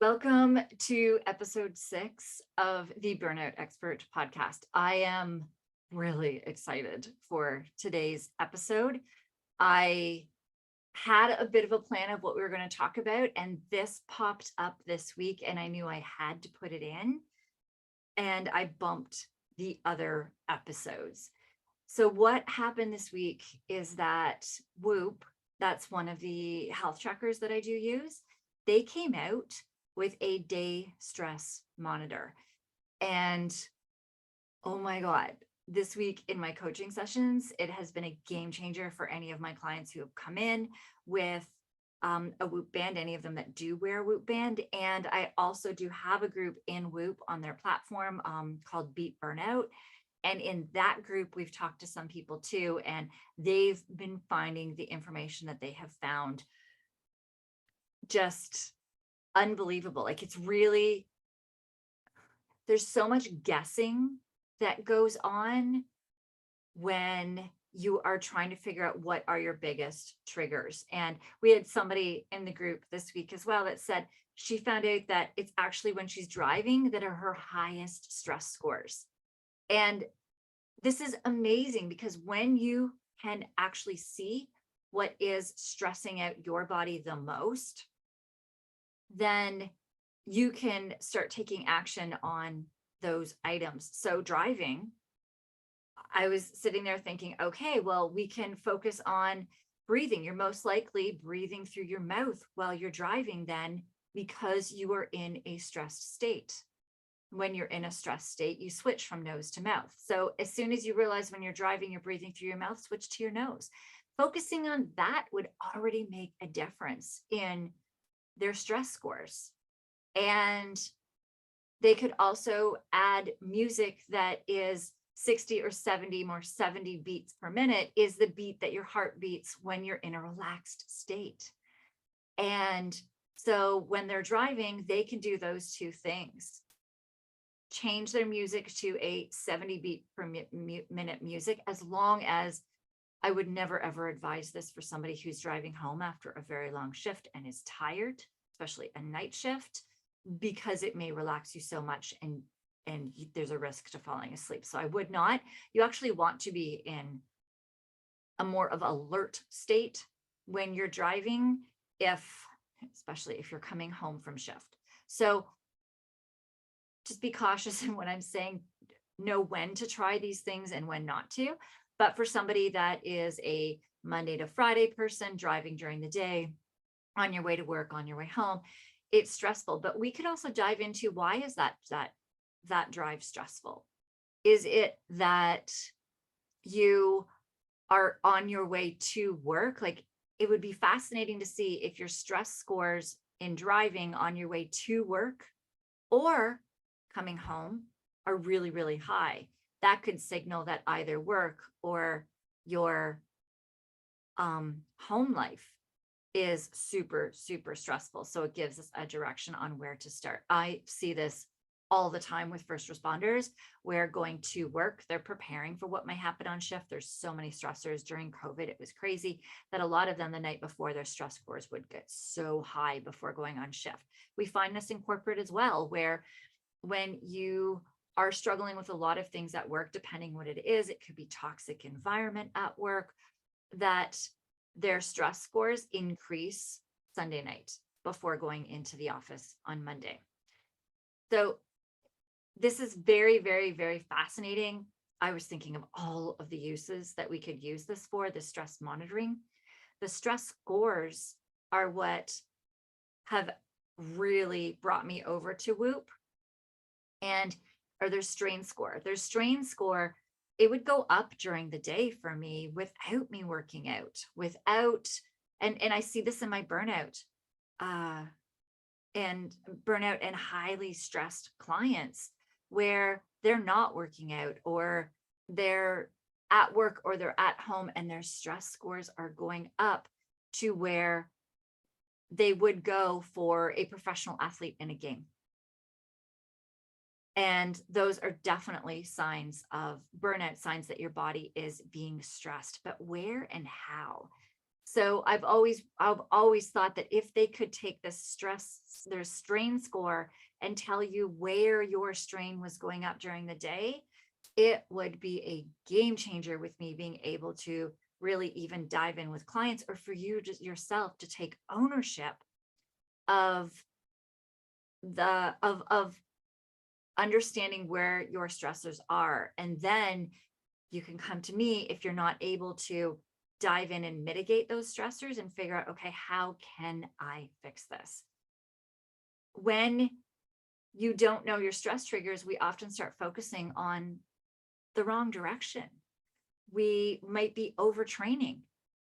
Welcome to episode 6 of the Burnout Expert Podcast. I am really excited for today's episode. I had a bit of a plan of what we were going to talk about, and this popped up this week, and I knew I had to put it in, and I bumped the other episodes. So, what happened this week is that Whoop, that's one of the health trackers that I do use, they came out with a day stress monitor. And oh my God, this week in my coaching sessions, it has been a game changer for any of my clients who have come in with a Whoop band, any of them that do wear a Whoop band. And I also do have a group in Whoop on their platform called Beat Burnout. And in that group, we've talked to some people too, and they've been finding the information that they have found just unbelievable. Like it's really, there's so much guessing that goes on when you are trying to figure out what are your biggest triggers. And we had somebody in the group this week as well that said she found out that it's actually when she's driving that are her highest stress scores. And this is amazing because when you can actually see what is stressing out your body the most, then you can start taking action on those items. So driving, I was sitting there thinking, okay, well, we can focus on breathing. You're most likely breathing through your mouth while you're driving then because you are in a stressed state. When you're in a stressed state, you switch from nose to mouth. So as soon as you realize when you're driving, you're breathing through your mouth, switch to your nose. Focusing on that would already make a difference in their stress scores. And they could also add music that is 60 or 70, more 70 beats per minute is the beat that your heart beats when you're in a relaxed state. And so when they're driving, they can do those two things. Change their music to a 70 beat per minute music, as long as I would never ever advise this for somebody who's driving home after a very long shift and is tired, especially a night shift, because it may relax you so much and there's a risk to falling asleep. So I would not. You actually want to be in a more of alert state when you're driving, especially if you're coming home from shift. So just be cautious in what I'm saying, know when to try these things and when not to. But for somebody that is a Monday to Friday person driving during the day, on your way to work, on your way home, it's stressful. But we could also dive into why is that drive stressful? Is it that you are on your way to work? Like it would be fascinating to see if your stress scores in driving on your way to work or coming home are really, really high. That could signal that either work or your home life is super, super stressful. So it gives us a direction on where to start. I see this all the time with first responders where going to work, they're preparing for what might happen on shift. There's so many stressors during COVID. It was crazy that a lot of them the night before their stress scores would get so high before going on shift. We find this in corporate as well, where when you are struggling with a lot of things at work, depending what it is, it could be toxic environment at work, that their stress scores increase Sunday night before going into the office on Monday. So this is very, very, very fascinating. I was thinking of all of the uses that we could use this for, the stress monitoring. The stress scores are what have really brought me over to Whoop. Or their strain score. Their strain score, it would go up during the day for me without me working out, and I see this in my burnout and highly stressed clients where they're not working out or they're at work or they're at home and their stress scores are going up to where they would go for a professional athlete in a game. And those are definitely signs of burnout, signs that your body is being stressed, but where and how? So I've always thought that if they could take their strain score and tell you where your strain was going up during the day, it would be a game changer with me being able to really even dive in with clients, or for you just yourself to take ownership of of understanding where your stressors are. And then you can come to me if you're not able to dive in and mitigate those stressors and figure out, okay, how can I fix this? When you don't know your stress triggers, we often start focusing on the wrong direction. We might be overtraining.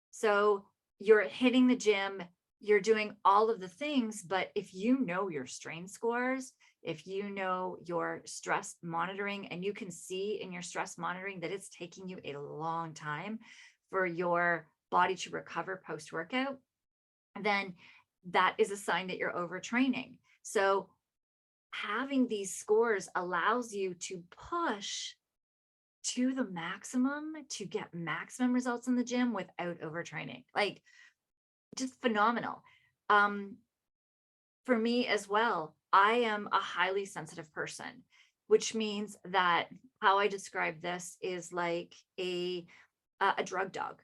So you're hitting the gym, you're doing all of the things, but if you know your strain scores, if you know your stress monitoring, and you can see in your stress monitoring that it's taking you a long time for your body to recover post workout, then that is a sign that you're overtraining. So having these scores allows you to push to the maximum to get maximum results in the gym without overtraining. Like, just phenomenal. Um, for me as well, I am a highly sensitive person, which means that how I describe this is like a drug dog,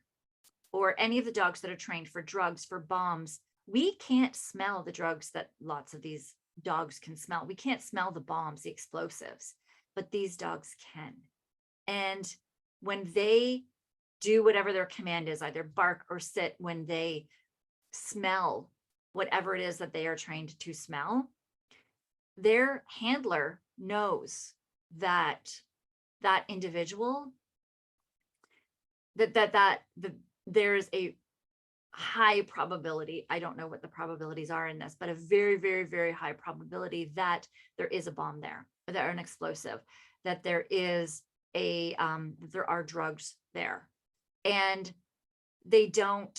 or any of the dogs that are trained for drugs, for bombs. We can't smell the drugs that lots of these dogs can smell. We can't smell the bombs, the explosives, but these dogs can. And when they do whatever their command is, either bark or sit, when they smell whatever it is that they are trained to smell, their handler knows that that individual, there's a high probability, I don't know what the probabilities are in this, but a very, very, very high probability that there is a bomb there, or there are an explosive, that there is there are drugs there. And they don't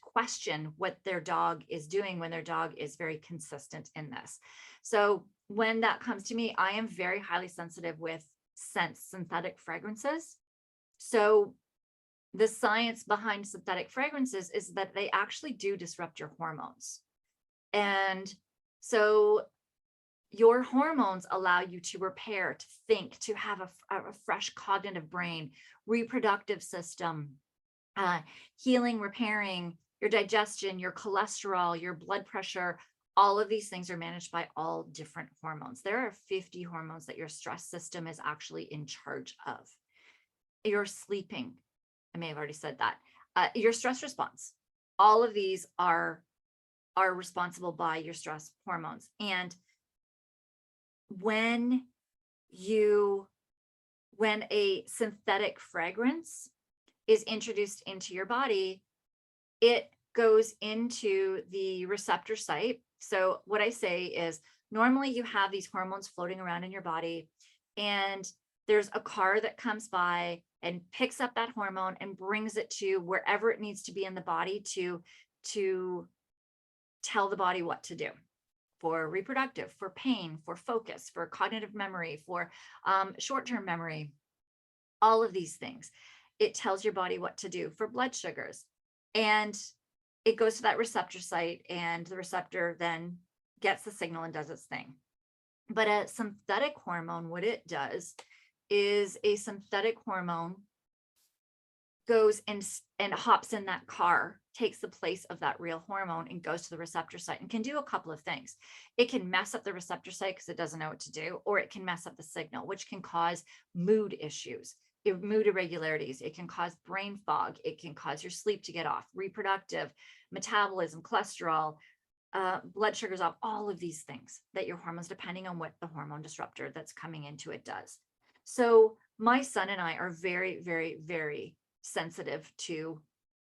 question what their dog is doing when their dog is very consistent in this. So when that comes to me, I am very highly sensitive with synthetic fragrances. So the science behind synthetic fragrances is that they actually do disrupt your hormones. And so your hormones allow you to repair, to think, to have a fresh cognitive brain, reproductive system, healing, repairing your digestion, your cholesterol, your blood pressure. All of these things are managed by all different hormones. There are 50 hormones that your stress system is actually in charge of. Your sleeping, I may have already said that. Your stress response. All of these are responsible by your stress hormones. And when a synthetic fragrance is introduced into your body, it goes into the receptor site. So what I say is, normally you have these hormones floating around in your body, and there's a car that comes by and picks up that hormone and brings it to wherever it needs to be in the body to tell the body what to do, for reproductive, for pain, for focus, for cognitive memory, for short-term memory, all of these things. It tells your body what to do, for blood sugars. And it goes to that receptor site, and the receptor then gets the signal and does its thing. But a synthetic hormone, what it does is, a synthetic hormone goes and hops in that car, takes the place of that real hormone, and goes to the receptor site, and can do a couple of things. It can mess up the receptor site because it doesn't know what to do, or it can mess up the signal, which can cause mood issues, mood irregularities. It can cause brain fog. It can cause your sleep to get off, reproductive, metabolism, cholesterol, blood sugars off, all of these things that your hormones, depending on what the hormone disruptor that's coming into it does. So my son and I are very, very, very sensitive to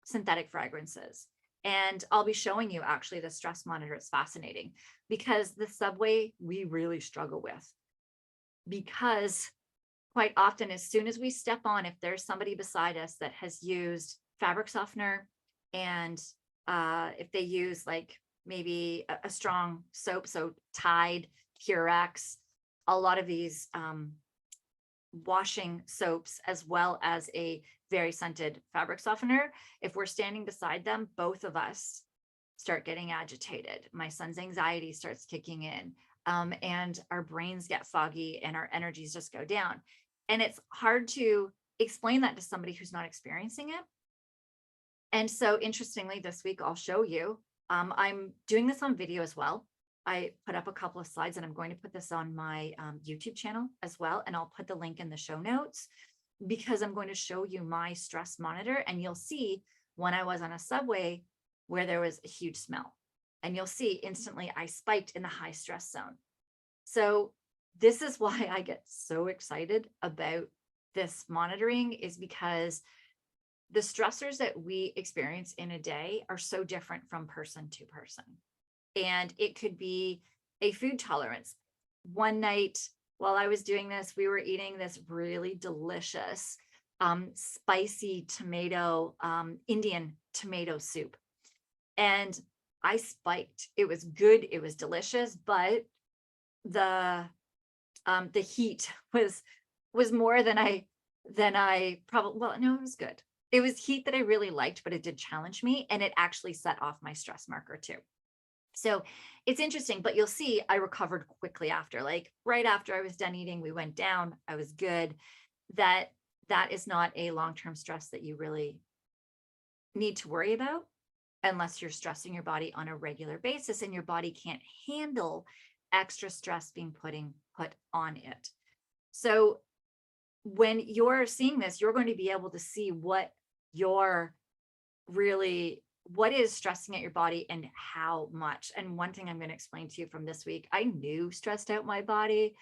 synthetic fragrances. And I'll be showing you actually the stress monitor. It's fascinating, because the subway we really struggle with, because quite often, as soon as we step on, if there's somebody beside us that has used fabric softener, and if they use like maybe a strong soap, so Tide, Purex, a lot of these washing soaps as well as a very scented fabric softener, if we're standing beside them, both of us start getting agitated. My son's anxiety starts kicking in, and our brains get foggy and our energies just go down. And it's hard to explain that to somebody who's not experiencing it. And so, interestingly, this week I'll show you. I'm doing this on video as well. I put up a couple of slides and I'm going to put this on my YouTube channel as well. And I'll put the link in the show notes because I'm going to show you my stress monitor. And you'll see when I was on a subway where there was a huge smell. And you'll see instantly I spiked in the high stress zone. So this is why I get so excited about this monitoring, is because the stressors that we experience in a day are so different from person to person. And it could be a food tolerance. One night while I was doing this, we were eating this really delicious, spicy tomato, Indian tomato soup. And I spiked. It was good. It was delicious, but the heat was more than I probably, well, no, it was good. It was heat that I really liked, but it did challenge me, and it actually set off my stress marker too. So it's interesting, but you'll see I recovered quickly after, like right after I was done eating, we went down, I was good. That is not a long-term stress that you really need to worry about unless you're stressing your body on a regular basis and your body can't handle extra stress being put on it. So when you're seeing this, you're going to be able to see what is stressing at your body and how much. And one thing I'm going to explain to you from this week, I knew stressed out my body,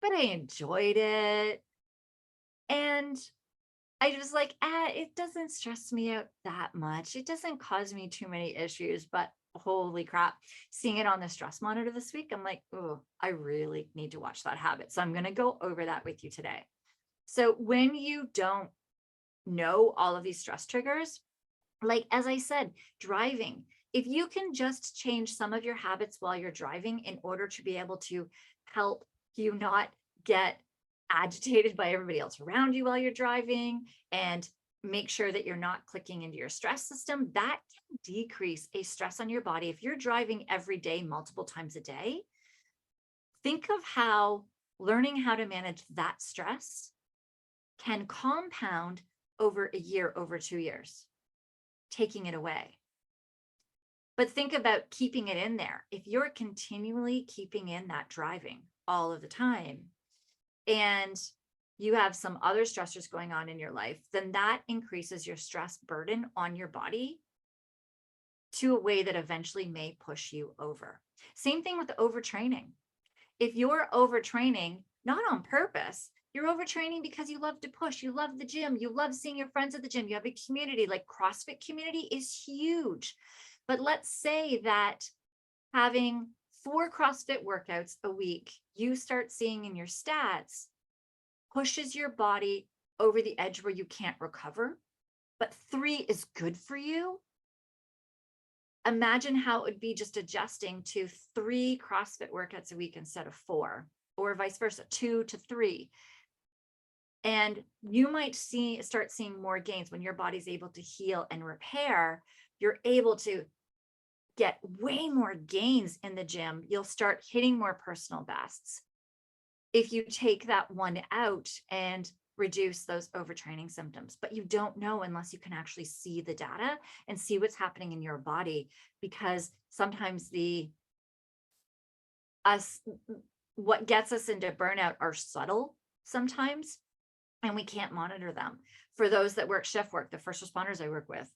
but I enjoyed it. And I was like, it doesn't stress me out that much. It doesn't cause me too many issues, but holy crap, seeing it on the stress monitor this week, I'm like, oh, I really need to watch that habit. So I'm going to go over that with you today. So when you don't know all of these stress triggers, like, as I said, driving, if you can just change some of your habits while you're driving in order to be able to help you not get agitated by everybody else around you while you're driving, and make sure that you're not clicking into your stress system, that can decrease a stress on your body. If you're driving every day, multiple times a day, think of how learning how to manage that stress can compound over a year, over 2 years, taking it away. But think about keeping it in there. If you're continually keeping in that driving all of the time, and you have some other stressors going on in your life, then that increases your stress burden on your body to a way that eventually may push you over. Same thing with overtraining. If you're overtraining, not on purpose, you're overtraining because you love to push, you love the gym, you love seeing your friends at the gym, you have a community, like CrossFit community is huge. But let's say that having 4 CrossFit workouts a week, you start seeing in your stats, pushes your body over the edge where you can't recover, but 3 is good for you. Imagine how it would be just adjusting to 3 CrossFit workouts a week instead of 4, or vice versa, 2 to 3. And you might start seeing more gains when your body's able to heal and repair. You're able to get way more gains in the gym. You'll start hitting more personal bests if you take that one out and reduce those overtraining symptoms. But you don't know unless you can actually see the data and see what's happening in your body, because sometimes what gets us into burnout are subtle sometimes, and we can't monitor them. For those that work shift work, the first responders I work with,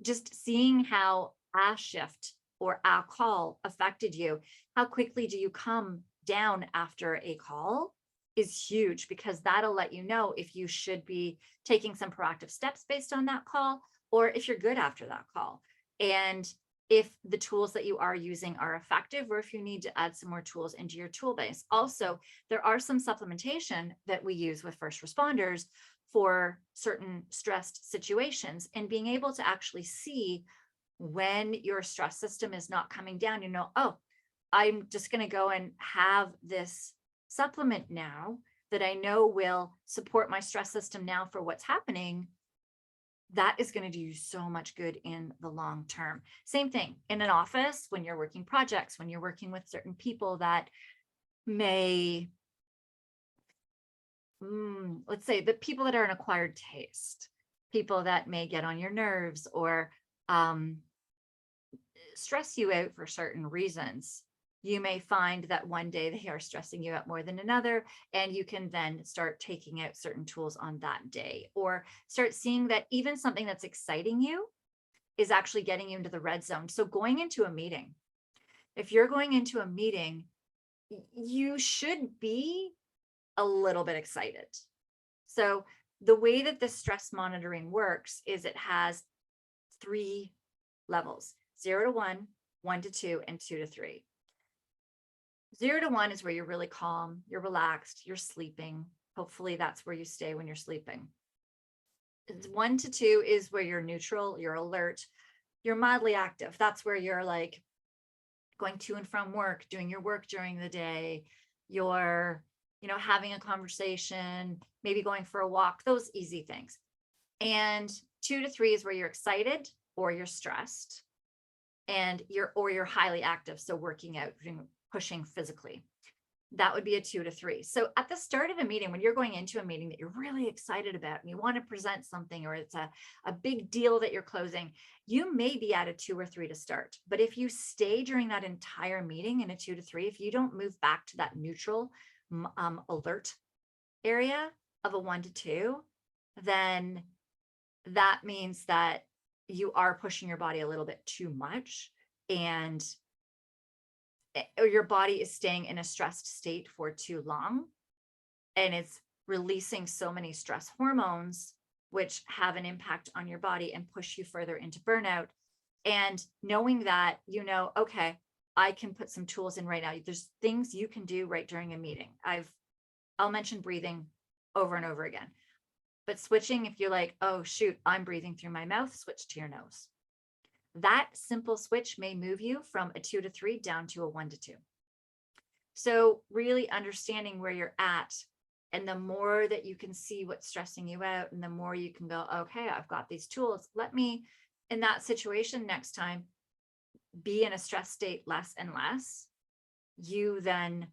just seeing how a shift or a call affected you, how quickly do you come down after a call, is huge, because that'll let you know if you should be taking some proactive steps based on that call, or if you're good after that call, and if the tools that you are using are effective, or if you need to add some more tools into your tool base. Also, there are some supplementation that we use with first responders for certain stressed situations, and being able to actually see when your stress system is not coming down, oh, I'm just going to go and have this supplement now that I know will support my stress system now for what's happening, that is going to do you so much good in the long term. Same thing in an office, when you're working projects, when you're working with certain people that may, let's say the people that are an acquired taste, people that may get on your nerves or stress you out for certain reasons. You may find that one day they are stressing you out more than another, and you can then start taking out certain tools on that day, or start seeing that even something that's exciting you is actually getting you into the red zone. So going into a meeting, if you're going into a meeting, you should be a little bit excited. So the way that the stress monitoring works is it has 3 levels: 0 to 1, 1 to 2, and 2 to 3. 0 to 1 is where you're really calm, you're relaxed, you're sleeping. Hopefully that's where you stay when you're sleeping. 1 to 2 is where you're neutral, you're alert, you're mildly active. That's where you're like going to and from work, doing your work during the day, you're, having a conversation, maybe going for a walk, those easy things. And 2 to 3 is where you're excited or you're stressed and you're highly active. So working out, pushing physically. That would be a 2 to 3. So at the start of a meeting, when you're going into a meeting that you're really excited about and you want to present something, or it's a big deal that you're closing, you may be at a 2 or 3 to start. But if you stay during that entire meeting in a 2 to 3, if you don't move back to that neutral, alert area of a 1 to 2, then that means that you are pushing your body a little bit too much, and or your body is staying in a stressed state for too long, and it's releasing so many stress hormones, which have an impact on your body and push you further into burnout. And knowing that, okay, I can put some tools in right now. There's things you can do right during a meeting. I'll mention breathing over and over again, but switching, if you're like, oh shoot, I'm breathing through my mouth, switch to your nose. That simple switch may move you from a 2 to 3 down to a 1 to 2. So really understanding where you're at, and the more that you can see what's stressing you out, and the more you can go, okay, I've got these tools. Let me, in that situation next time, be in a stress state less and less. You then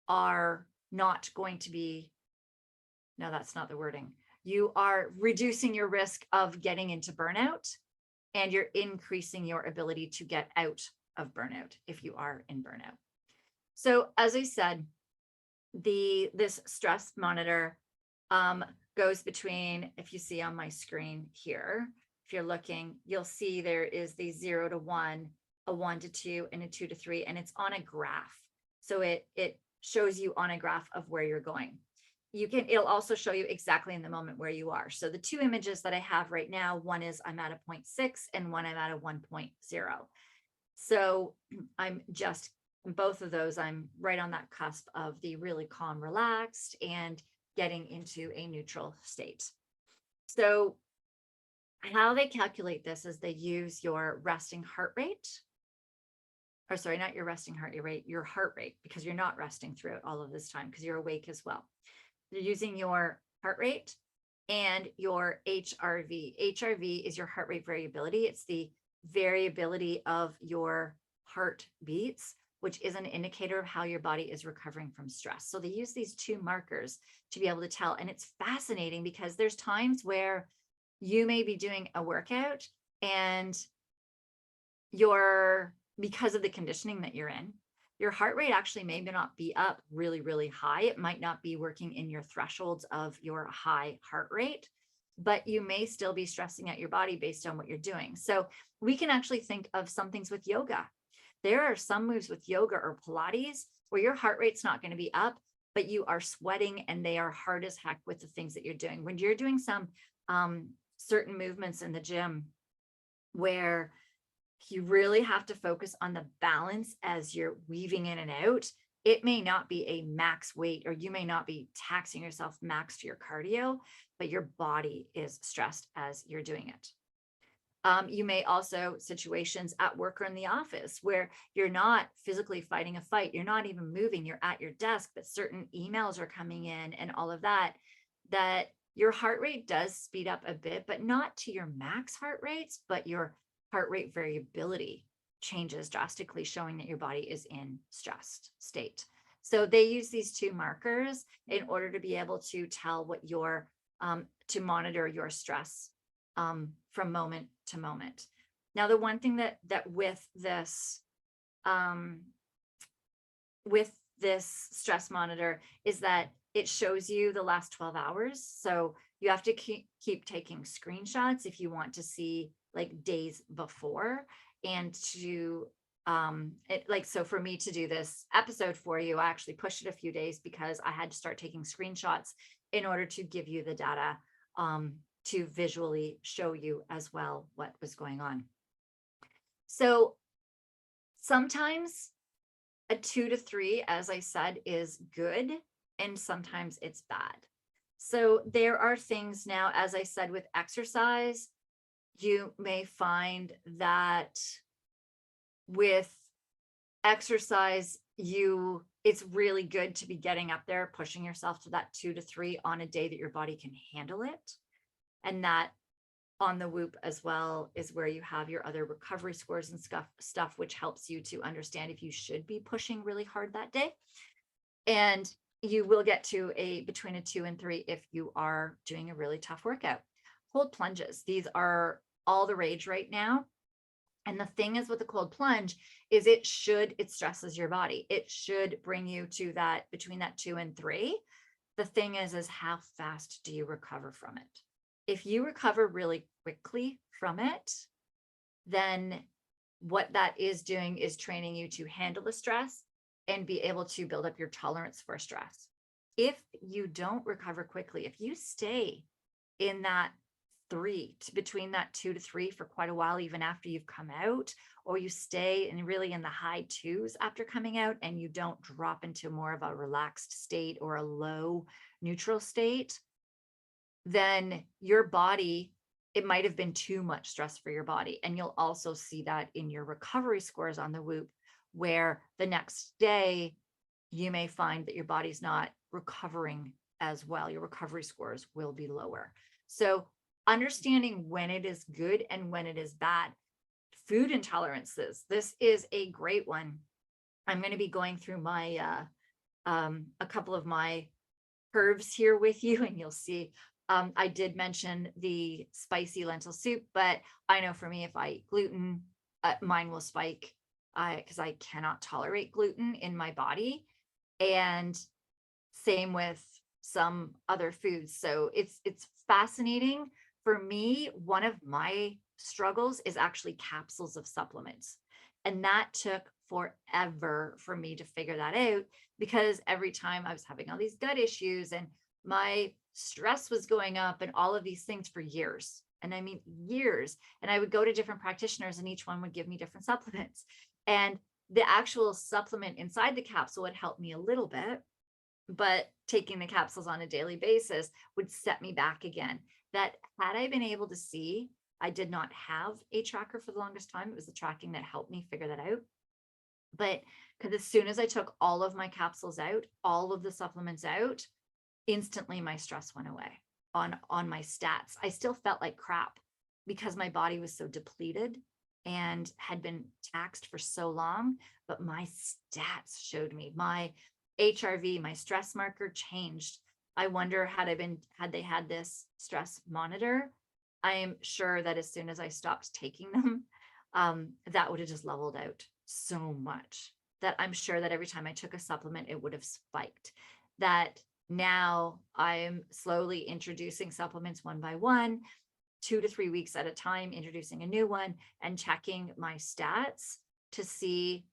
are not going to be, no, that's not the wording. You are reducing your risk of getting into burnout, and you're increasing your ability to get out of burnout if you are in burnout. So as I said, this stress monitor goes between, if you see on my screen here, if you're looking, you'll see there is the 0 to 1, a 1 to 2, and a 2 to 3, and it's on a graph. So it shows you on a graph of where you're going. It'll also show you exactly in the moment where you are. So the 2 images that I have right now, one is I'm at a 0.6 and one I'm at a 1.0. So I'm just, both of those, I'm right on that cusp of the really calm, relaxed, and getting into a neutral state. So how they calculate this is they use your resting heart rate, or sorry, not your resting heart rate, your heart rate, because you're not resting throughout all of this time because you're awake as well. You're using your heart rate and your HRV. HRV is your heart rate variability. It's the variability of your heartbeats, which is an indicator of how your body is recovering from stress. So they use these 2 markers to be able to tell. And it's fascinating because there's times where you may be doing a workout and because of the conditioning that you're in, your heart rate actually may not be up really, really high. It might not be working in your thresholds of your high heart rate, but you may still be stressing out your body based on what you're doing. So we can actually think of some things with yoga. There are some moves with yoga or Pilates where your heart rate's not going to be up, but you are sweating and they are hard as heck with the things that you're doing. When you're doing some certain movements in the gym where you really have to focus on the balance as you're weaving in and out, it may not be a max weight, or you may not be taxing yourself max to your cardio, but your body is stressed as you're doing it. You may also situations at work or in the office where you're not physically fighting a fight. You're not even moving. You're at your desk, but certain emails are coming in and all of that, that your heart rate does speed up a bit, but not to your max heart rates, but your heart rate variability changes drastically, showing that your body is in stressed state. So they use these two markers in order to be able to tell what your, to monitor your stress from moment to moment. Now, the one thing that um, with this stress monitor is that it shows you the last 12 hours. So you have to keep taking screenshots if you want to see like days before, and to so for me to do this episode for you, I actually pushed it a few days because I had to start taking screenshots in order to give you the data, to visually show you as well what was going on. So sometimes a 2 to 3, as I said, is good, and sometimes it's bad. So there are things now, as I said, with exercise, you may find that with exercise, it's really good to be getting up there, pushing yourself to that 2 to 3 on a day that your body can handle it. And that on the Whoop as well is where you have your other recovery scores and stuff, which helps you to understand if you should be pushing really hard that day. And you will get to between a 2 and 3 if you are doing a really tough workout. Cold plunges, these are all the rage right now. And the thing is with the cold plunge is it stresses your body. It should bring you to that between that 2 and 3. The thing is how fast do you recover from it? If you recover really quickly from it, then what that is doing is training you to handle the stress and be able to build up your tolerance for stress. If you don't recover quickly, if you stay in that between that 2 to 3 for quite a while, even after you've come out, or you stay really in the high 2s after coming out, and you don't drop into more of a relaxed state or a low neutral state, then your body, it might have been too much stress for your body. And you'll also see that in your recovery scores on the Whoop, where the next day you may find that your body's not recovering as well. Your recovery scores will be lower. So understanding when it is good and when it is bad. Food intolerances. This is a great one. I'm going to be going through my a couple of my curves here with you, and you'll see. I did mention the spicy lentil soup, but I know for me, if I eat gluten, mine will spike because I cannot tolerate gluten in my body. And same with some other foods. So it's fascinating. For me, one of my struggles is actually capsules of supplements. And that took forever for me to figure that out, because every time I was having all these gut issues and my stress was going up and all of these things for years. And I mean, years. And I would go to different practitioners and each one would give me different supplements. And the actual supplement inside the capsule would help me a little bit, but taking the capsules on a daily basis would set me back again. That had I been able to see, I did not have a tracker for the longest time. It was the tracking that helped me figure that out. But because as soon as I took all of my capsules out, all of the supplements out, instantly my stress went away on my stats. I still felt like crap because my body was so depleted and had been taxed for so long, but my stats showed me my HRV, my stress marker changed. I wonder had they had this stress monitor, I am sure that as soon as I stopped taking them, that would have just leveled out so much that I'm sure that every time I took a supplement, it would have spiked. That now I'm slowly introducing supplements one by one, 2 to 3 weeks at a time, introducing a new one and checking my stats to see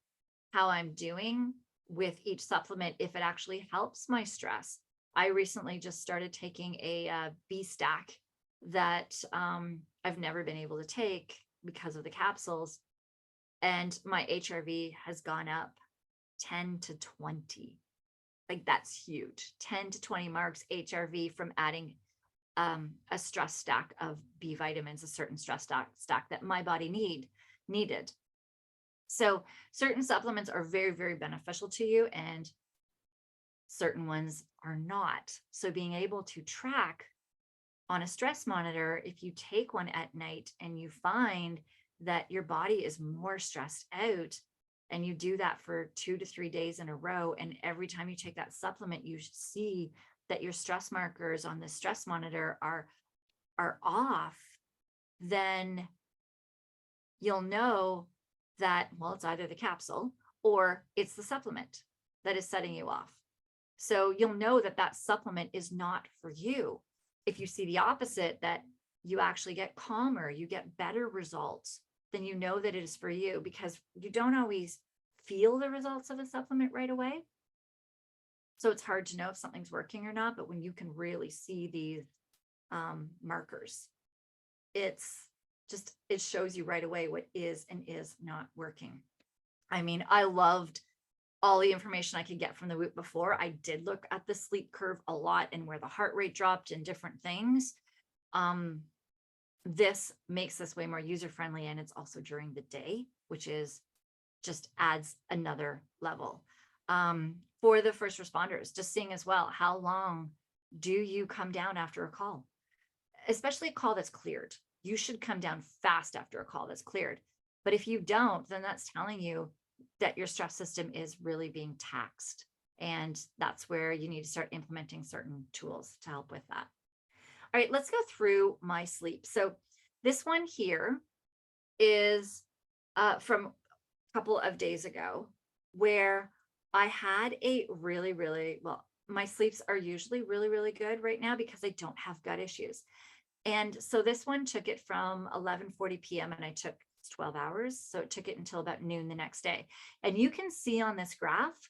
how I'm doing with each supplement, if it actually helps my stress. I recently just started taking a B stack that I've never been able to take because of the capsules. And my HRV has gone up 10 to 20. Like that's huge. 10 to 20 marks HRV from adding a stress stack of B vitamins, a certain stress stack that my body needed. So certain supplements are very, very beneficial to you, and certain ones are not. So being able to track on a stress monitor, if you take one at night and you find that your body is more stressed out, and you do that for 2 to 3 days in a row, and every time you take that supplement, you see that your stress markers on the stress monitor are off, then you'll know that, well, it's either the capsule or it's the supplement that is setting you off. So you'll know that that supplement is not for you. If you see the opposite, that you actually get calmer, you get better results, then you know that it is for you, because you don't always feel the results of a supplement right away. So it's hard to know if something's working or not, but when you can really see these markers, it shows you right away what is and is not working. I mean, I loved all the information I could get from the Whoop before. I did look at the sleep curve a lot and where the heart rate dropped and different things. This makes this way more user-friendly, and it's also during the day, which is just adds another level. For the first responders, just seeing as well, how long do you come down after a call? Especially a call that's cleared. You should come down fast after a call that's cleared. But if you don't, then that's telling you that your stress system is really being taxed. And that's where you need to start implementing certain tools to help with that. All right, let's go through my sleep. So this one here is from a couple of days ago, where I had a really, really, well, my sleeps are usually really, really good right now because I don't have gut issues. And so this one took it from 11:40 p.m. and I took 12 hours. So it took it until about noon the next day. And you can see on this graph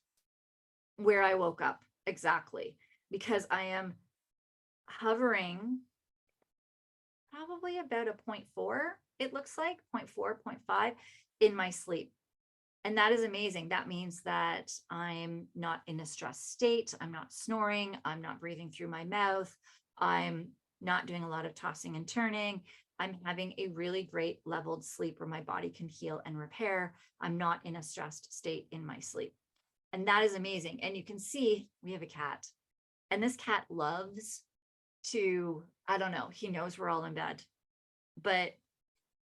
where I woke up exactly, because I am hovering probably about a 0.4, it looks like 0.4, 0.5 in my sleep. And that is amazing. That means that I'm not in a stressed state. I'm not snoring. I'm not breathing through my mouth. I'm not doing a lot of tossing and turning. I'm having a really great leveled sleep where my body can heal and repair. I'm not in a stressed state in my sleep. And that is amazing. And you can see we have a cat, and this cat loves to, I don't know, he knows we're all in bed, but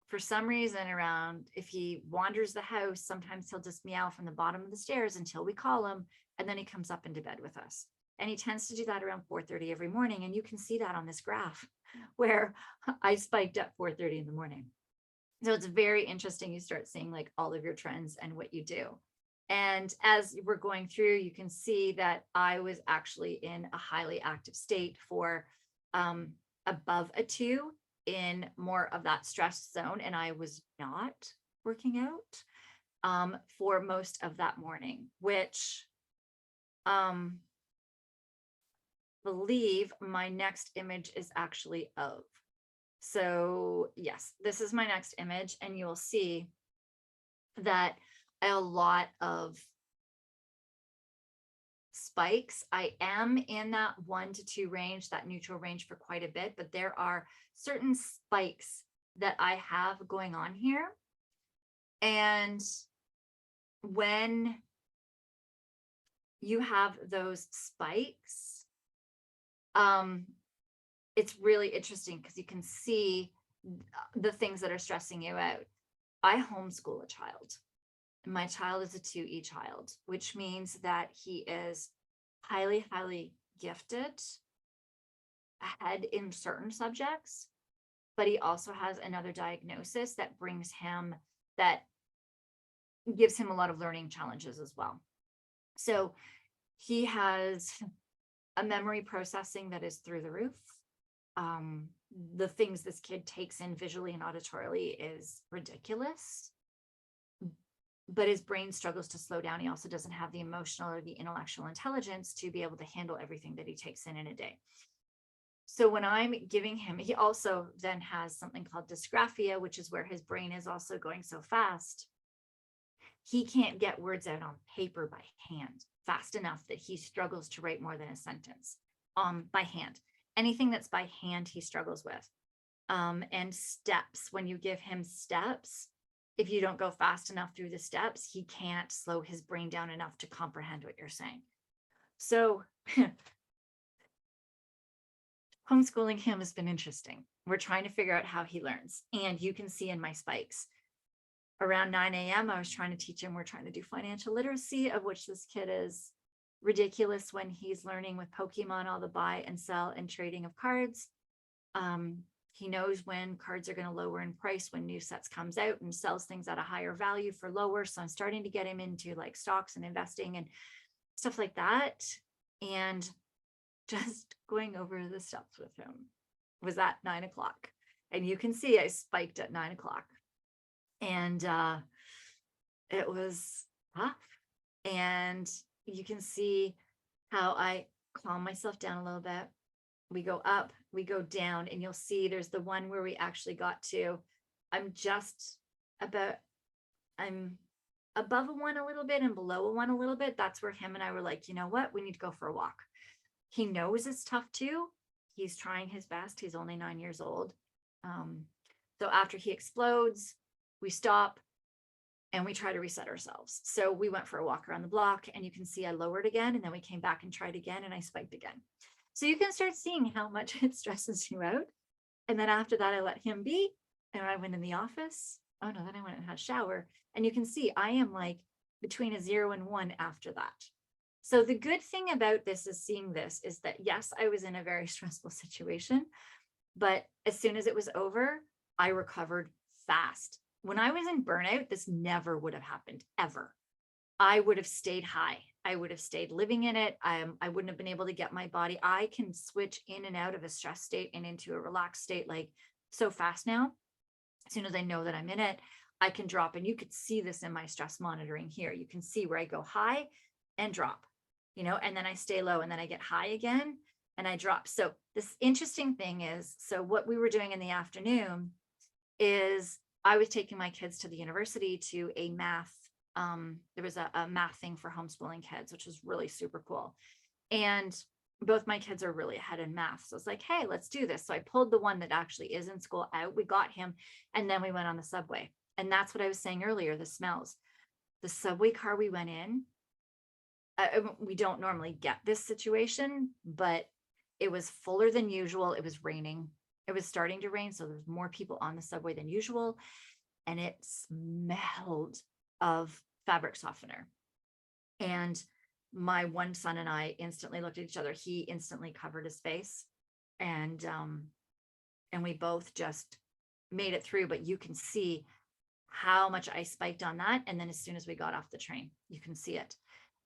for some reason around, if he wanders the house, sometimes he'll just meow from the bottom of the stairs until we call him, and then he comes up into bed with us. And he tends to do that around 4:30 every morning. And you can see that on this graph where I spiked at 4:30 in the morning. So it's very interesting. You start seeing like all of your trends and what you do. And as we're going through, you can see that I was actually in a highly active state for above a 2 in more of that stress zone. And I was not working out for most of that morning, which believe my next image is actually of. So yes, this is my next image, and you'll see that a lot of spikes. I am in that 1 to 2 range, that neutral range, for quite a bit, but there are certain spikes that I have going on here. And when you have those spikes, it's really interesting because you can see the things that are stressing you out. I homeschool a child. My child is a 2E child, which means that he is highly, highly gifted, ahead in certain subjects, but he also has another diagnosis that gives him a lot of learning challenges as well. So he has a memory processing that is through the roof. The things this kid takes in visually and auditorily is ridiculous, but his brain struggles to slow down. He also doesn't have the emotional or the intellectual intelligence to be able to handle everything that he takes in a day. So when I'm giving him, he also then has something called dysgraphia, which is where his brain is also going so fast. He can't get words out on paper by hand fast enough that he struggles to write more than a sentence by hand. Anything that's by hand, he struggles with. And steps, when you give him steps, if you don't go fast enough through the steps, he can't slow his brain down enough to comprehend what you're saying. So homeschooling him has been interesting. We're trying to figure out how he learns. And you can see in my spikes around 9 a.m., I was trying to teach him, we're trying to do financial literacy, of which this kid is ridiculous when he's learning with Pokemon, all the buy and sell and trading of cards. He knows when cards are going to lower in price when new sets comes out, and sells things at a higher value for lower. So I'm starting to get him into like stocks and investing and stuff like that. And just going over the steps with him was at 9 o'clock. And you can see I spiked at 9 o'clock. And it was tough. And you can see how I calm myself down a little bit. We go up, we go down, and you'll see there's the one where we actually got to, I'm above a 1 a little bit and below a 1 a little bit. That's where him and I were like, you know what? We need to go for a walk. He knows it's tough too. He's trying his best. He's only 9 years old. So after he explodes, we stop and we try to reset ourselves. So we went for a walk around the block, and you can see I lowered again, and then we came back and tried again, and I spiked again. So you can start seeing how much it stresses you out. And then after that, I let him be, and I went in the office. Oh no, then I went and had a shower. And you can see I am like between a 0 and 1 after that. So the good thing about this is seeing this is that, yes, I was in a very stressful situation, but as soon as it was over, I recovered fast. When I was in burnout, this never would have happened ever. I would have stayed high. I would have stayed living in it. I wouldn't have been able to get my body. I can switch in and out of a stress state and into a relaxed state like so fast now. As soon as I know that I'm in it, I can drop. And you could see this in my stress monitoring here. You can see where I go high and drop, and then I stay low, and then I get high again and I drop. So this interesting thing is, so what we were doing in the afternoon is I was taking my kids to the university to a math. There was a math thing for homeschooling kids, which was really super cool. And both my kids are really ahead in math. So it's like, hey, let's do this. So I pulled the one that actually is in school out. We got him, and then we went on the subway. And that's what I was saying earlier, the smells. The subway car we went in, we don't normally get this situation, but it was fuller than usual. It was raining. It was starting to rain. So there's more people on the subway than usual. And it smelled of fabric softener. And my one son and I instantly looked at each other. He instantly covered his face, and we both just made it through. But you can see how much I spiked on that. And then as soon as we got off the train, you can see it.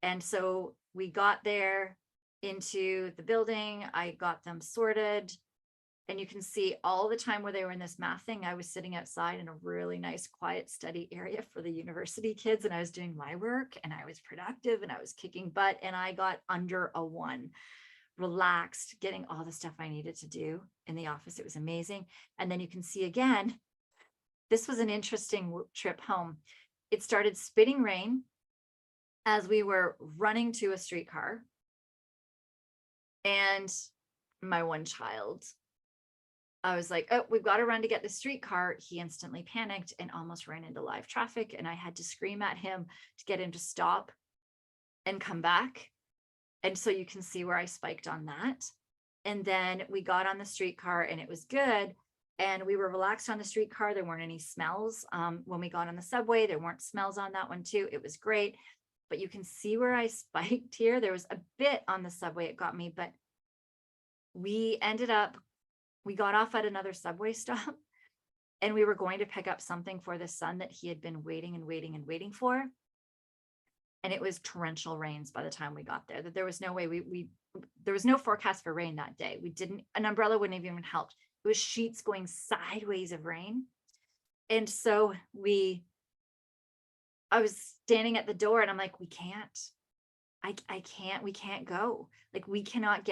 And so we got there into the building. I got them sorted. And you can see all the time where they were in this math thing, I was sitting outside in a really nice, quiet study area for the university kids. And I was doing my work, and I was productive, and I was kicking butt, and I got under a 1, relaxed, getting all the stuff I needed to do in the office. It was amazing. And then you can see again, this was an interesting trip home. It started spitting rain as we were running to a streetcar. And my one child, I was like, oh, we've got to run to get the streetcar. He instantly panicked and almost ran into live traffic. And I had to scream at him to get him to stop and come back. And so you can see where I spiked on that. And then we got on the streetcar, and it was good. And we were relaxed on the streetcar. There weren't any smells. When we got on the subway, there weren't smells on that one too. It was great. But you can see where I spiked here. There was a bit on the subway. It got me, but we got off at another subway stop, and we were going to pick up something for the son that he had been waiting and waiting and waiting for. And it was torrential rains by the time we got there. That there was no way there was no forecast for rain that day. An umbrella wouldn't have even helped. It was sheets going sideways of rain. And so I was standing at the door, and I'm like, we can't go. Like, we cannot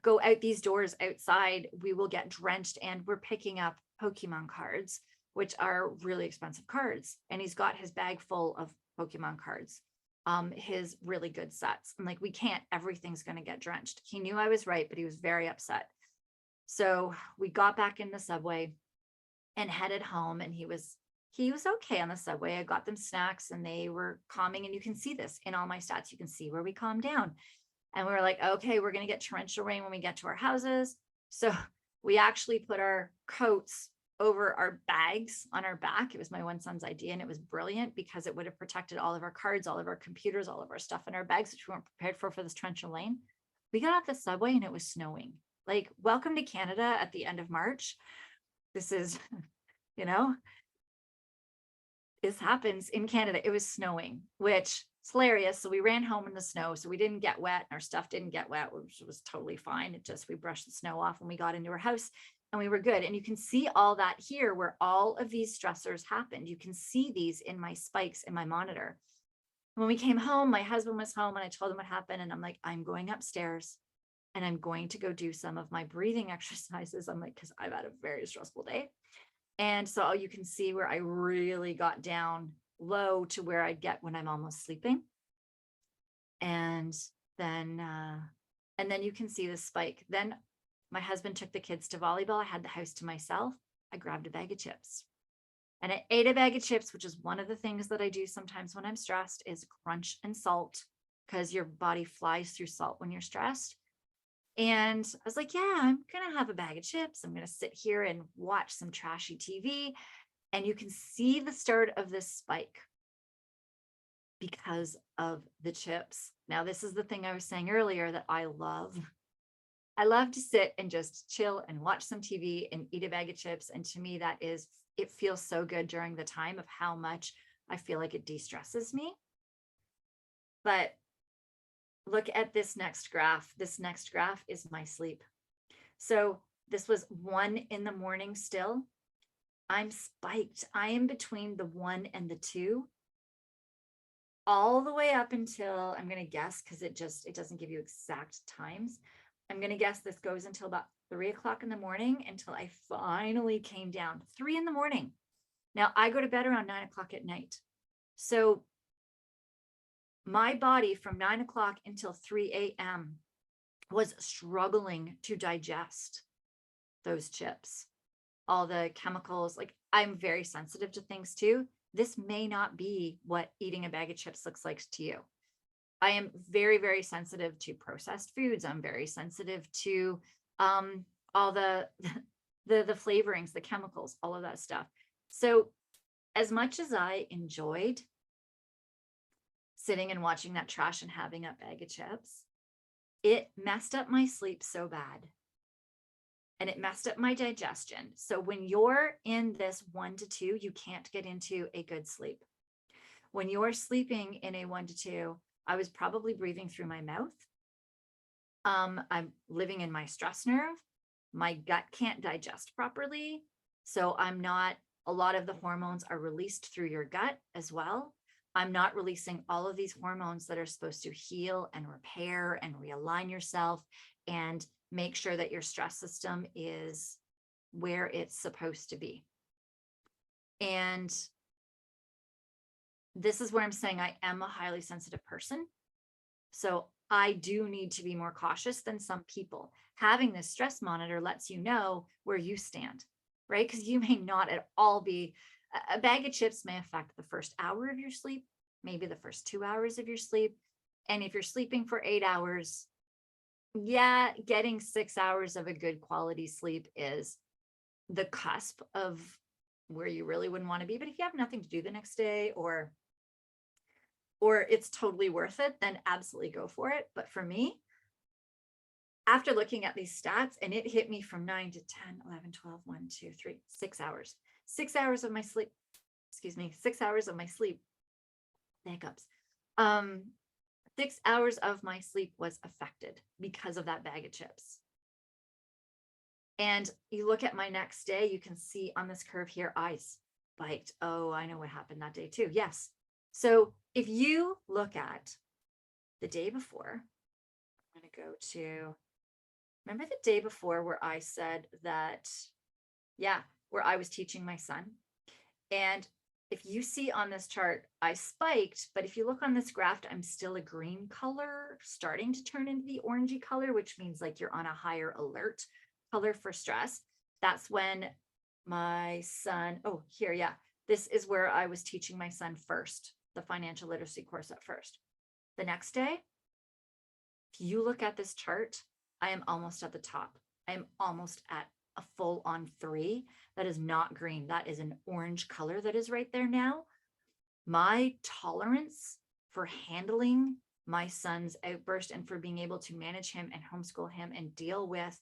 go out these doors outside. We will get drenched. And we're picking up Pokemon cards, which are really expensive cards. And he's got his bag full of Pokemon cards. his really good sets. I'm like, we can't, everything's going to get drenched. He knew I was right, but he was very upset. So we got back in the subway and headed home, and he was okay on the subway. I got them snacks and they were calming. And you can see this in all my stats. You can see where we calmed down. And we were like, okay, we're going to get torrential rain when we get to our houses. So we actually put our coats over our bags on our back. It was my one son's idea, and it was brilliant because it would have protected all of our cards, all of our computers, all of our stuff in our bags, which we weren't prepared for this torrential rain. We got off the subway and it was snowing. Like, welcome to Canada at the end of March. This is, you know, this happens in Canada. It was snowing, which is hilarious. So we ran home in the snow. So we didn't get wet. Our stuff didn't get wet, which was totally fine. It just, we brushed the snow off when we got into our house and we were good. And you can see all that here where all of these stressors happened. You can see these in my spikes in my monitor. When we came home, my husband was home and I told him what happened. And I'm like, I'm going upstairs and I'm going to go do some of my breathing exercises. I'm like, because I've had a very stressful day. And so you can see where I really got down low to where I'd get when I'm almost sleeping. And then you can see the spike. Then my husband took the kids to volleyball. I had the house to myself. I grabbed a bag of chips and I ate a bag of chips, which is one of the things that I do sometimes when I'm stressed, is crunch and salt, because your body flies through salt when you're stressed. And I was like, yeah, I'm going to have a bag of chips. I'm going to sit here and watch some trashy TV. And you can see the start of this spike because of the chips. Now, this is the thing I was saying earlier that I love. I love to sit and just chill and watch some TV and eat a bag of chips. And to me, it feels so good during the time of how much I feel like it de-stresses me. But look at this next graph. This next graph is my sleep. So this was 1 a.m. still. I'm spiked. I am between the 1 and the 2 all the way up until, I'm going to guess, because it doesn't give you exact times. I'm going to guess this goes until about 3:00 in the morning until I finally came down. 3 a.m. Now I go to bed around 9:00 at night. So my body from 9:00 until 3 a.m. was struggling to digest those chips, all the chemicals. Like, I'm very sensitive to things too. This may not be what eating a bag of chips looks like to you. I am very, very sensitive to processed foods. I'm very sensitive to all the flavorings, the chemicals, all of that stuff. So as much as I enjoyed sitting and watching that trash and having a bag of chips, it messed up my sleep so bad. And it messed up my digestion. So when you're in this 1 to 2, you can't get into a good sleep. When you're sleeping in a 1 to 2, I was probably breathing through my mouth. I'm living in my stress nerve. My gut can't digest properly. So a lot of the hormones are released through your gut as well. I'm not releasing all of these hormones that are supposed to heal and repair and realign yourself and make sure that your stress system is where it's supposed to be. And this is where I'm saying I am a highly sensitive person. So I do need to be more cautious than some people. Having this stress monitor lets you know where you stand, right? Because you may not at all be, a bag of chips may affect the first hour of your sleep, maybe the first 2 hours of your sleep. And if you're sleeping for 8 hours, yeah, getting 6 hours of a good quality sleep is the cusp of where you really wouldn't want to be. But if you have nothing to do the next day, or it's totally worth it, then absolutely go for it. But for me, after looking at these stats, and it hit me from 9 to 10, 11, 12, 1, 2, 3, 6 hours, 6 hours of my sleep, 6 hours of my sleep, hiccups. 6 hours of my sleep was affected because of that bag of chips. And you look at my next day, you can see on this curve here, I spiked. Oh, I know what happened that day too. Yes. So if you look at the day before, I'm going to go to, remember the day before where I said that, where I was teaching my son. And if you see on this chart, I spiked, but if you look on this graph, I'm still a green color, starting to turn into the orangey color, which means like you're on a higher alert color for stress. That's when my son, oh, here, yeah, this is where I was teaching my son first, the financial literacy course at first. The next day, if you look at this chart, I am almost at the top. I am almost at a full on 3. That is not green. That is an orange color that is right there now. My tolerance for handling my son's outburst and for being able to manage him and homeschool him and deal with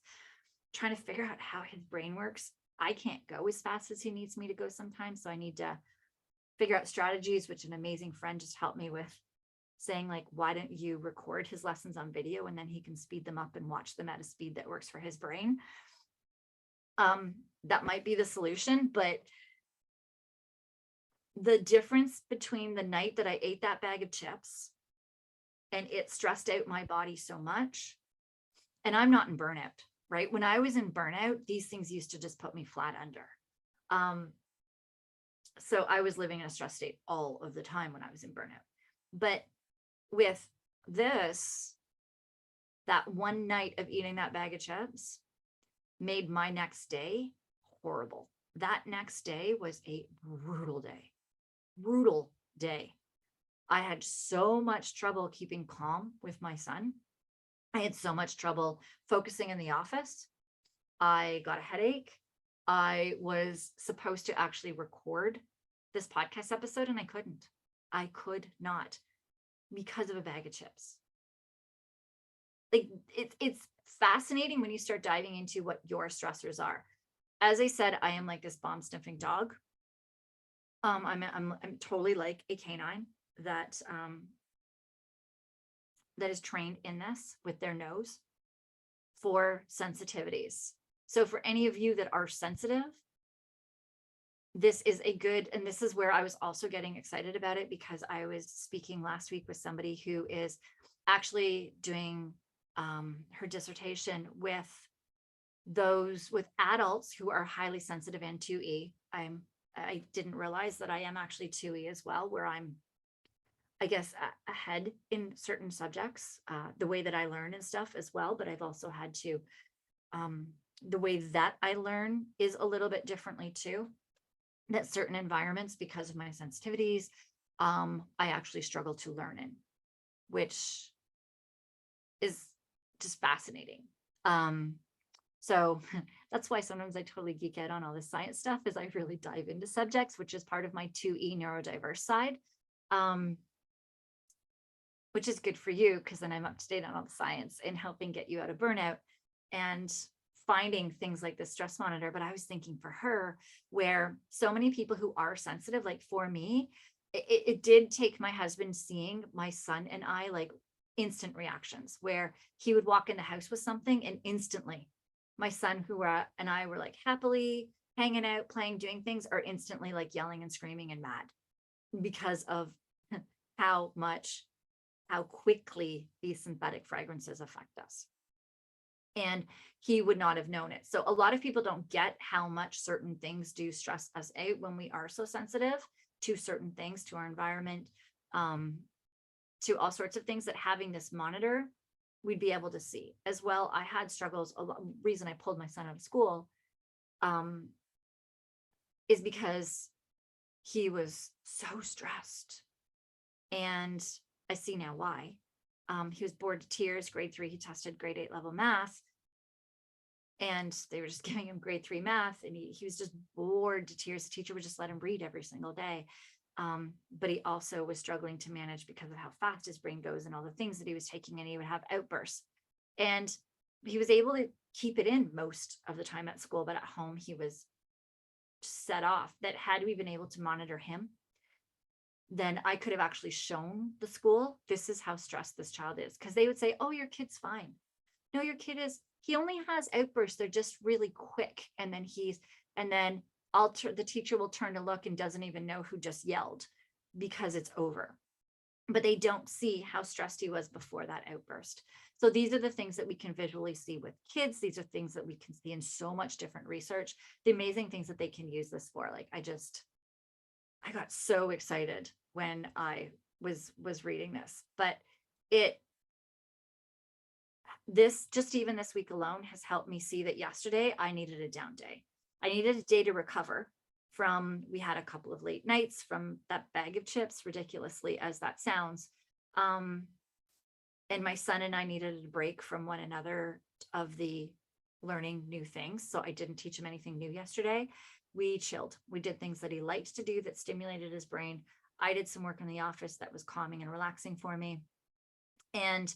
trying to figure out how his brain works. I can't go as fast as he needs me to go sometimes. So I need to figure out strategies, which an amazing friend just helped me with, saying like, why don't you record his lessons on video and then he can speed them up and watch them at a speed that works for his brain. That might be the solution, but the difference between the night that I ate that bag of chips and it stressed out my body so much, and I'm not in burnout, right? When I was in burnout, these things used to just put me flat under. So I was living in a stress state all of the time when I was in burnout. But with this, that one night of eating that bag of chips made my next day horrible. That next day was a brutal day. I had so much trouble keeping calm with my son. I had so much trouble focusing in the office. I got a headache. I was supposed to actually record this podcast episode and I couldn't. I could not because of a bag of chips. Like it's fascinating when you start diving into what your stressors are. As I said, I am like this bomb sniffing dog. I'm totally like a canine that is trained in this with their nose for sensitivities. So for any of you that are sensitive, this is a good, and this is where I was also getting excited about it because I was speaking last week with somebody who is actually doing her dissertation with adults who are highly sensitive and 2E. I didn't realize that I am actually 2E as well, where I'm, I guess, ahead in certain subjects, the way that I learn and stuff as well. But I've also had to, the way that I learn is a little bit differently too. That certain environments, because of my sensitivities, I actually struggle to learn in, which is just fascinating. So that's why sometimes I totally geek out on all this science stuff, is I really dive into subjects, which is part of my 2E neurodiverse side, which is good for you because then I'm up to date on all the science and helping get you out of burnout and finding things like the stress monitor. But I was thinking for her, where so many people who are sensitive, like for me, it did take my husband seeing my son and I like instant reactions where he would walk in the house with something and instantly my son and I were like happily hanging out, playing, doing things, are instantly like yelling and screaming and mad because of how quickly these synthetic fragrances affect us. And he would not have known it. So a lot of people don't get how much certain things do stress us out when we are so sensitive to certain things, to our environment, to all sorts of things, that having this monitor, we'd be able to see as well. I had struggles. Reason I pulled my son out of school is because he was so stressed. And I see now why. He was bored to tears. Grade 3, he tested grade 8 level math. And they were just giving him grade 3 math. And he was just bored to tears. The teacher would just let him read every single day. But he also was struggling to manage because of how fast his brain goes and all the things that he was taking, and he would have outbursts. And he was able to keep it in most of the time at school, but at home he was set off. That had we been able to monitor him, then I could have actually shown the school, this is how stressed this child is. Because they would say, oh, your kid's fine. No, your kid he only has outbursts. They're just really quick. And then the teacher will turn to look and doesn't even know who just yelled because it's over. But they don't see how stressed he was before that outburst. So these are the things that we can visually see with kids. These are things that we can see in so much different research, the amazing things that they can use this for. Like I got so excited when I was reading this, but it this just even this week alone has helped me see that yesterday I needed a down day. I needed a day to recover from, we had a couple of late nights from that bag of chips, ridiculously as that sounds. Um, and my son and I needed a break from one another of the learning new things. So I didn't teach him anything new yesterday. We chilled. We did things that he liked to do that stimulated his brain. I did some work in the office that was calming and relaxing for me. And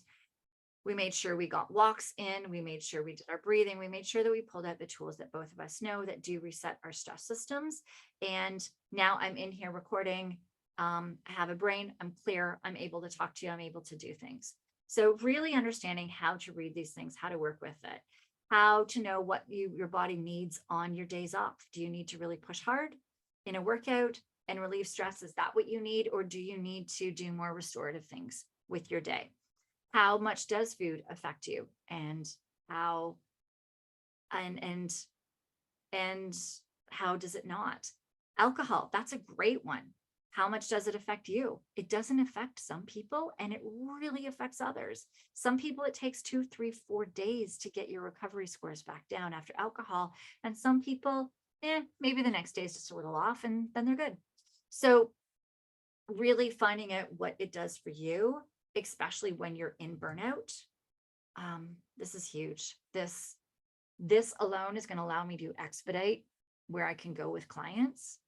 we made sure we got walks in. We made sure we did our breathing. We made sure that we pulled out the tools that both of us know that do reset our stress systems. And now I'm in here recording. I have a brain. I'm clear. I'm able to talk to you. I'm able to do things. So really understanding how to read these things, how to work with it, how to know what your body needs on your days off. Do you need to really push hard in a workout and relieve stress? Is that what you need? Or do you need to do more restorative things with your day? How much does food affect you, and how and how does it not? Alcohol, that's a great one. How much does it affect you? It doesn't affect some people, and it really affects others. Some people, it takes 2, 3, 4 days to get your recovery scores back down after alcohol. And some people, maybe the next day is just a little off and then they're good. So really finding out what it does for you, especially when you're in burnout. This is huge. This alone is going to allow me to expedite where I can go with clients,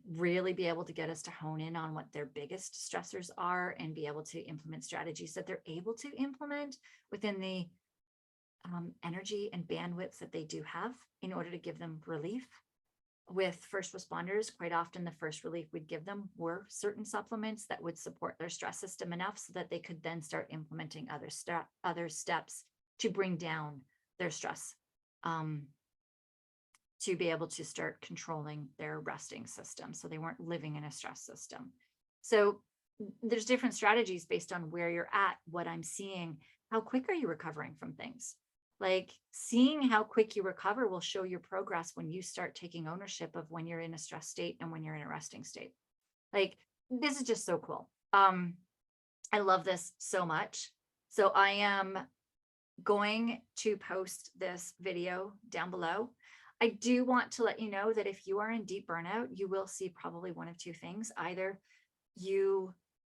really be able to get us to hone in on what their biggest stressors are and be able to implement strategies that they're able to implement within the energy and bandwidth that they do have in order to give them relief. With first responders, quite often the first relief we'd give them were certain supplements that would support their stress system enough so that they could then start implementing other steps to bring down their stress, to be able to start controlling their resting system so they weren't living in a stress system. So there's different strategies based on where you're at, what I'm seeing. How quick are you recovering from things? Like, seeing how quick you recover will show your progress when you start taking ownership of when you're in a stress state and when you're in a resting state. Like, this is just so cool. I love this so much. So I am going to post this video down below. I do want to let you know that if you are in deep burnout, you will see probably one of two things. Either you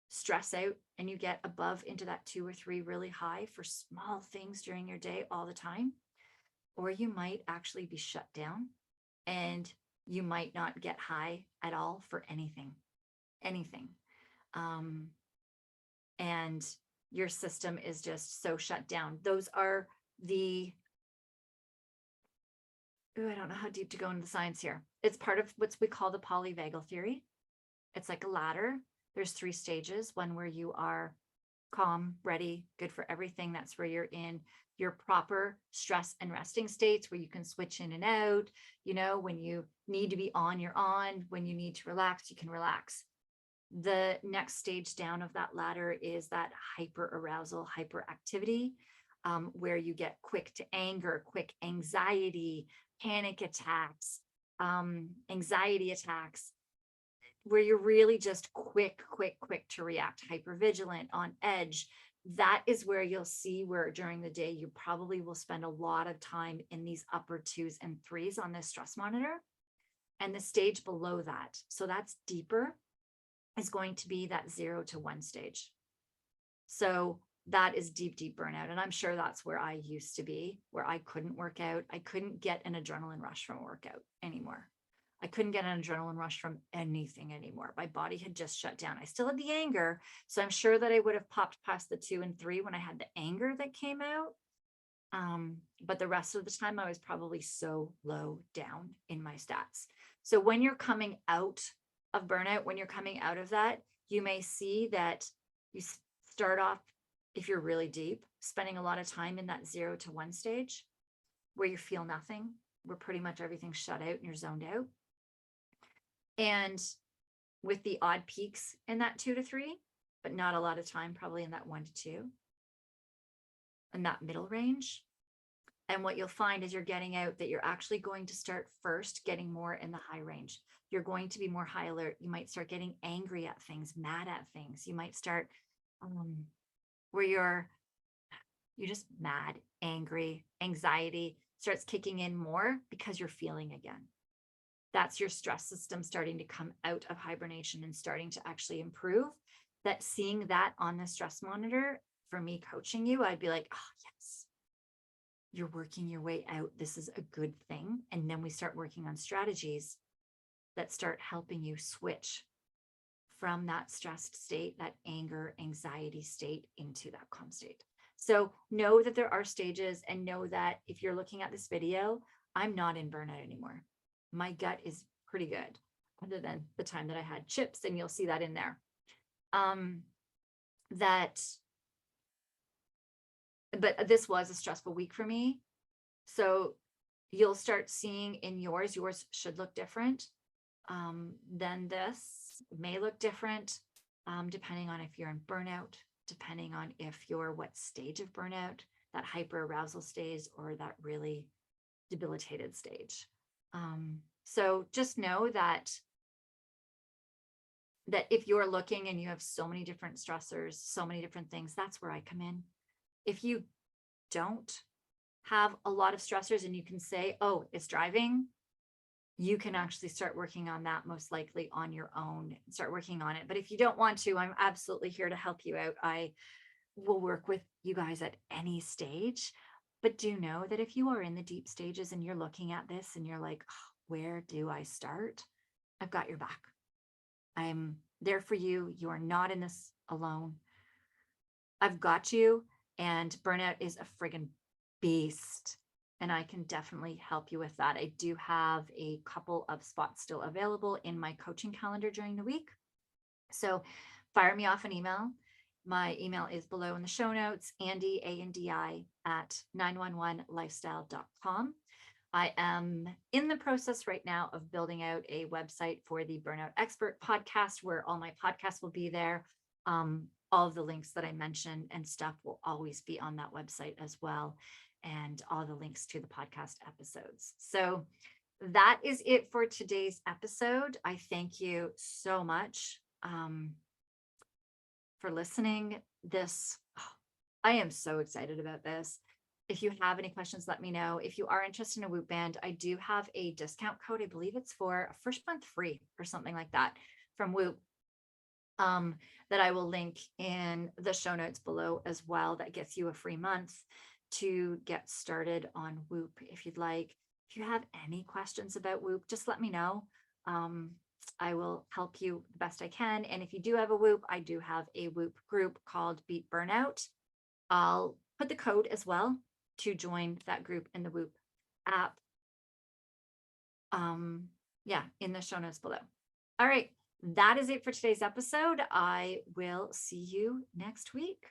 stress out and you get above into that 2 or 3 really high for small things during your day all the time, or you might actually be shut down and you might not get high at all for anything. And your system is just so shut down. Those are the, I don't know how deep to go into the science here. It's part of what we call the polyvagal theory. It's like a ladder. There's 3 stages. One where you are calm, ready, good for everything. That's where you're in your proper stress and resting states, where you can switch in and out. You know, when you need to be on, you're on. When you need to relax, you can relax. The next stage down of that ladder is that hyper arousal, hyperactivity, where you get quick to anger, quick anxiety, panic attacks, anxiety attacks, where you're really just quick to react, hypervigilant, on edge. That is where you'll see where during the day, you probably will spend a lot of time in these upper 2s and 3s on this stress monitor. And the stage below that, so that's deeper, is going to be that 0 to 1 stage. So that is deep burnout. And I'm sure that's where I used to be, where I couldn't work out. I couldn't get an adrenaline rush from a workout anymore. I couldn't get an adrenaline rush from anything anymore. My body had just shut down. I still had the anger. So I'm sure that I would have popped past the 2 and 3 when I had the anger that came out. But the rest of the time I was probably so low down in my stats. So when you're coming out of burnout, when you're coming out of that, you may see that you start off, if you're really deep, spending a lot of time in that 0 to 1 stage where you feel nothing, where pretty much everything's shut out and you're zoned out. And with the odd peaks in that 2 to 3, but not a lot of time, probably in that 1 to 2, in that middle range. And what you'll find is you're getting out that you're actually going to start first getting more in the high range. You're going to be more high alert. You might start getting angry at things, mad at things. You might start where you're just mad, angry, anxiety starts kicking in more because you're feeling again. That's your stress system starting to come out of hibernation and starting to actually improve. That seeing that on the stress monitor, for me coaching you, I'd be like, oh, yes, you're working your way out. This is a good thing. And then we start working on strategies that start helping you switch from that stressed state, that anger, anxiety state into that calm state. So know that there are stages, and know that if you're looking at this video, I'm not in burnout anymore. My gut is pretty good, other than the time that I had chips, and you'll see that in there. But this was a stressful week for me. So you'll start seeing in yours should look different than this, may look different depending on if you're in burnout, depending on if you're what stage of burnout, that hyper arousal stage or that really debilitated stage. So just know that if you're looking and you have so many different stressors, so many different things, that's where I come in. If you don't have a lot of stressors and you can say, oh, it's driving, you can actually start working on that most likely on your own, start working on it. But if you don't want to, I'm absolutely here to help you out. I will work with you guys at any stage, but do know that if you are in the deep stages and you're looking at this and you're like, oh, where do I start? I've got your back. I'm there for you. You are not in this alone. I've got you. And burnout is a friggin' beast. And I can definitely help you with that. I do have a couple of spots still available in my coaching calendar during the week. So fire me off an email. My email is below in the show notes, Andi, A-N-D-I, at 911lifestyle.com. I am in the process right now of building out a website for the Burnout Expert Podcast, where all my podcasts will be there. All of the links that I mentioned and stuff will always be on that website as well, and all the links to the podcast episodes. So that is it for today's episode. I thank you so much for listening. I am so excited about this. If you have any questions, let me know. If you are interested in a Whoop band, I do have a discount code. I believe it's for a first month free or something like that from Whoop, that I will link in the show notes below as well. That gets you a free month to get started on Whoop if you'd like. If you have any questions about Whoop, just let me know. I will help you the best I can. And if you do have a Whoop, I do have a Whoop group called Beat Burnout. I'll put the code as well to join that group in the Whoop app. In the show notes below. All right, that is it for today's episode. I will see you next week.